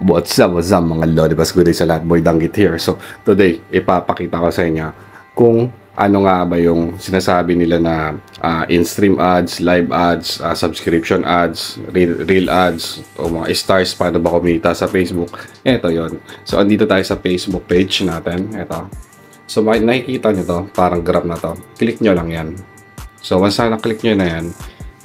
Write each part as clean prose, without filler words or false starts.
What's up mga Lodi? Good day sa lahat, Boy Danggit here. So today, ipapakita ko sa inyo kung ano nga ba yung sinasabi nila na in-stream ads, live ads, subscription ads, real ads, o mga stars, paano ba kumita sa Facebook. Ito yon. So andito tayo sa Facebook page natin. Ito. So nakikita nyo to, parang graph na to. Click nyo lang yan. So once na click nyo na yan,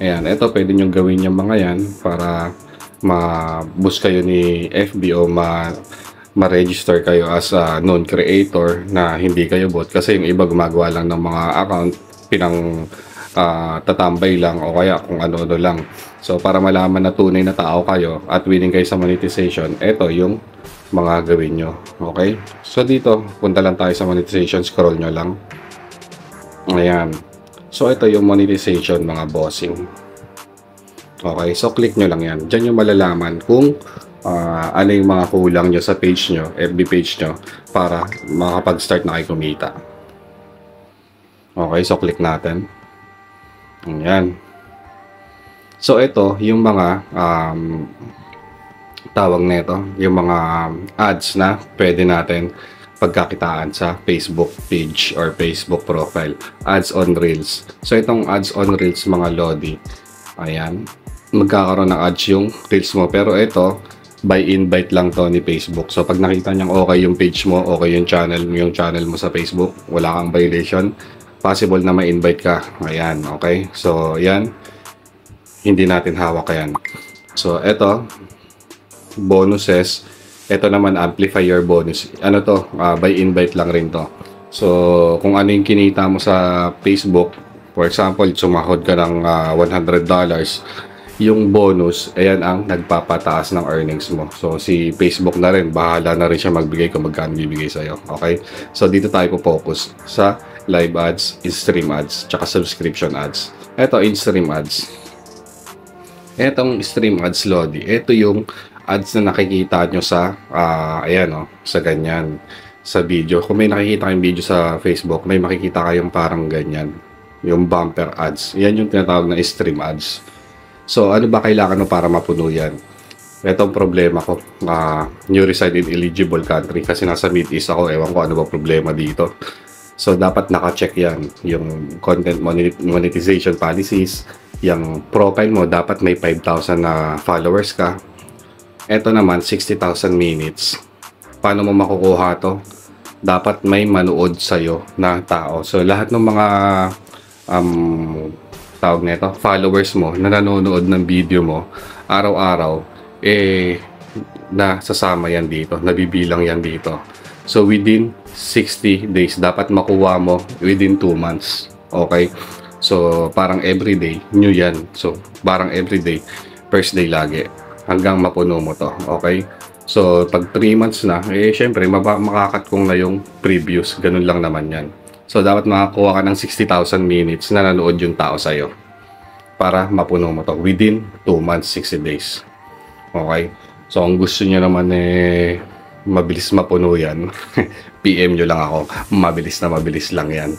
ayan, ito pwede nyo gawin yung mga yan para ma-boost kayo ni FB o ma-register kayo as a known creator na hindi kayo bot, kasi yung iba gumagawa lang ng mga account tatambay lang o kaya kung ano-ano lang. So para malaman na tunay na tao kayo at willing kayo sa monetization, ito yung mga gawin nyo. Okay, so dito punta lang tayo sa monetization, scroll nyo lang. Ayan, so ito yung monetization mga bossing. Okay, so click nyo lang yan. Diyan yung malalaman kung ano yung mga kulang nyo sa page nyo, FB page nyo, para makapag-start na kayo kumita. Okay, so click natin. Ayan. So ito yung mga tawag nito, yung mga ads na pwede natin pagkakitaan sa Facebook page or Facebook profile. Ads on Reels. So itong ads on Reels mga Lodi, ayan, magkakaroon ng ads yung reels mo, pero ito by invite lang to ni Facebook. So pag nakita niyang okay yung page mo, okay yung channel mo sa Facebook, wala kang violation, possible na ma-invite ka. Ayan, okay, so yan, hindi natin hawak yan. So ito bonuses, ito naman amplifier bonus. Ano to, by invite lang rin to. So kung ano yung kinita mo sa Facebook, for example sumahod ka ng $100, yung bonus, ayan ang nagpapataas ng earnings mo. So si Facebook na rin, bahala na rin siya magbigay kung magkano bibigay sa'yo. Okay, so dito tayo po-focus sa live ads, in-stream ads, tsaka subscription ads. Ito in-stream ads. Etong stream ads, Lodi, ito yung ads na nakikita nyo sa ayan sa ganyan, sa video. Kung may nakikita kayong video sa Facebook, may makikita kayong parang ganyan, yung bumper ads. Yan yung tinatawag na stream ads. So, ano ba kailangan mo para mapuno yan? Itong problema ko, new reside in eligible country, kasi nasa Mid East ako, ewan ko ano ba problema dito. So, dapat naka-check yan, yung content monetization policies, yung profile mo, dapat may 5,000 na followers ka. Ito naman, 60,000 minutes. Paano mo makukuha to? Dapat may manood sa'yo na tao. So, lahat ng mga tawag nito, followers mo na nanonood ng video mo araw-araw, nasasama yan dito, nabibilang yan dito. So within 60 days dapat makuha mo within 2 months. Okay, so parang everyday new yan. So parang everyday, first day lagi, hanggang mapuno mo to. Okay, so pag 3 months na, syempre makakat kong na yung previous, ganun lang naman yan. So, dapat makakuha ka ng 60,000 minutes na nanood yung tao sa'yo para mapuno mo to within 2 months, 60 days. Okay? So, kung gusto nyo naman mabilis mapuno yan, PM nyo lang ako. Mabilis lang yan.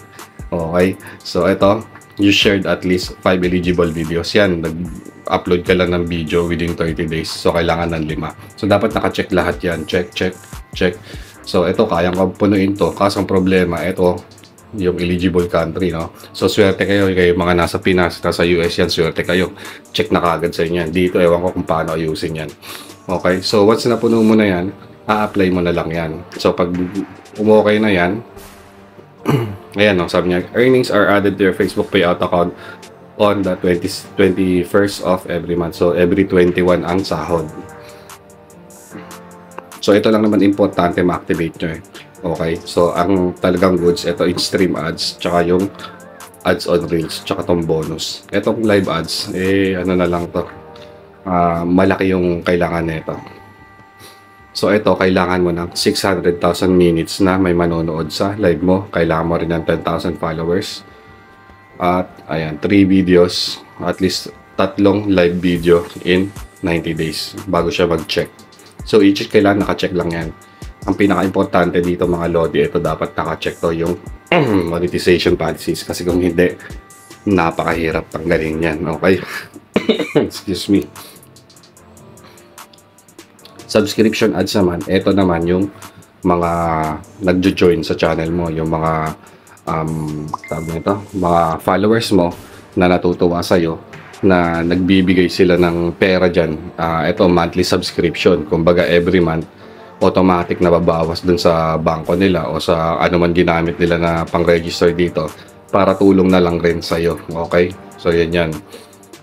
Okay? So, ito, you shared at least 5 eligible videos. Yan, nag-upload ka lang ng video within 30 days. So, kailangan ng 5. So, dapat naka-check lahat yan. Check. So, ito, kayang ko punuin to. Kasang problema, ito, yung eligible country, no? So swerte kayo mga nasa Pinas, nasa US yan, swerte kayo, check na kagad sa inyo. Dito ewan ko kung paano ayusin yan. Okay, so once na puno mo na yan, a-apply mo na lang yan. So pag umokay na yan, ayan, no, sabi niya, earnings are added to your Facebook payout account on the 21st of every month. So every 21 ang sahod. So ito lang naman importante ma-activate nyo Okay, so ang talagang goods, ito in-stream ads, tsaka yung ads on Reels, tsaka tong bonus. Itong live ads, ano na lang to, malaki yung kailangan nito. So ito, kailangan mo ng 600,000 minutes na may manonood sa live mo. Kailangan mo rin ng 10,000 followers. At ayan, 3 videos, at least 3 live video in 90 days bago siya mag-check. So each kailangan naka-check lang yan. Ang pinaka-importante dito mga Lodi, ito dapat naka-check to yung monetization policies, kasi kung hindi, napakahirap tanggalin yan. Okay? Excuse me. Subscription ads naman, ito naman yung mga nagjo-join sa channel mo, yung mga tawag nito, mga followers mo na natutuwa sa'yo, na nagbibigay sila ng pera dyan. Ito, monthly subscription. Kumbaga, every month, automatic na babawas dun sa bangko nila o sa ano man ginamit nila na pang-register dito para tulong na lang rin sa'yo. Okay? So, yan.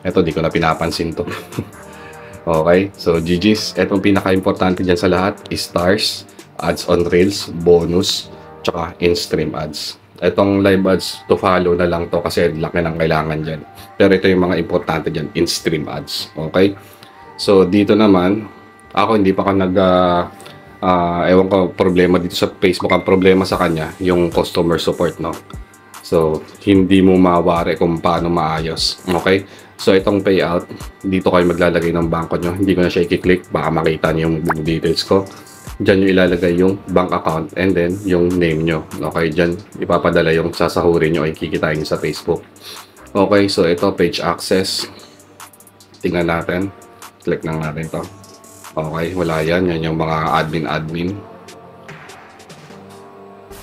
Ito, di ko na pinapansin to. Okay? So, GG's. Etong pinaka-importante dyan sa lahat is stars, ads on Reels, bonus, tsaka in-stream ads. Etong live ads, to follow na lang to kasi laki ng kailangan dyan. Pero ito yung mga importante dyan, in-stream ads. Okay? So, dito naman, ako hindi pa ako ewan ko, problema dito sa Facebook. Ang problema sa kanya, yung customer support, no? So, hindi mo mawari kung paano maayos. Okay? So, itong payout, dito kayo maglalagay ng bangko nyo. Hindi ko na siya i-click. Baka makita nyo yung details ko. Diyan nyo ilalagay yung bank account and then yung name nyo. Okay? Diyan ipapadala yung sasahurin nyo ay kikitain sa Facebook. Okay? So, ito, page access. Tingnan natin. Click lang natin to. Okay, wala yan. Yan yung mga admin.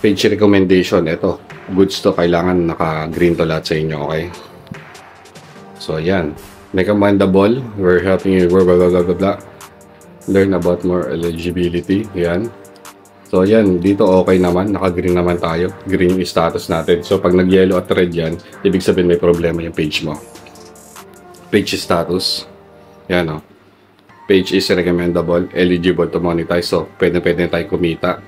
Page recommendation. Ito, goods to. Kailangan naka-green to lahat sa inyo. Okay. So, yan. Recommendable. We're helping you. Blah, blah, blah, blah, blah. Learn about more eligibility. Yan. So, yan. Dito okay naman. Naka-green naman tayo. Green yung status natin. So, pag nag-yellow at red yan, ibig sabihin may problema yung page mo. Page status. Yan, o. Page is recommendable, eligible to monetize. So, pwede tayo kumita.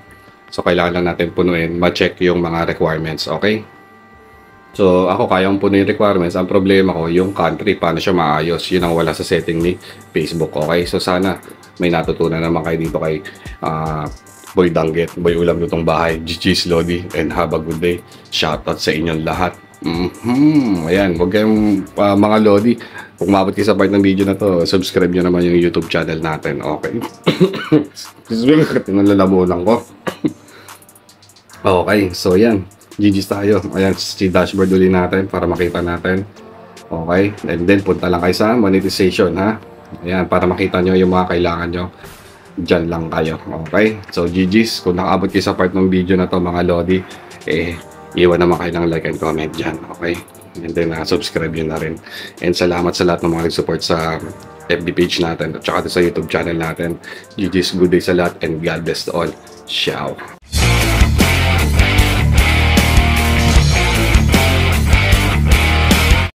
So, kailangan lang natin punuin, ma-check yung mga requirements. Okay? So, ako kaya kong punuin requirements. Ang problema ko, yung country, paano siya maayos. Yun ang wala sa setting ni Facebook. Okay? So, sana may natutunan naman kayo dito kay Boy Danggit, Boy Ulam Lutong Bahay, GG's Lodi, and have a good day. Shoutout sa inyong lahat. Ayan, huwag kayong mga Lodi. Kung umabot kayo sa part ng video na to, subscribe nyo naman yung YouTube channel natin. Okay. Tinalalabunan ko. Okay, so yan. GG's tayo. Ayan, si dashboard uli natin para makita natin. Okay, and then punta lang kayo sa monetization, ha. Ayan, para makita nyo yung mga kailangan nyo. Diyan lang kayo. Okay, so GG's. Kung nakaabot kayo sa part ng video na to, mga Lodi, iwan naman kayo ng like and comment dyan. Okay? And then, subscribe yun na rin. And salamat sa lahat ng mga nag-support sa FB page natin at saka sa YouTube channel natin. GG's, good day sa lahat and God bless to all. Ciao!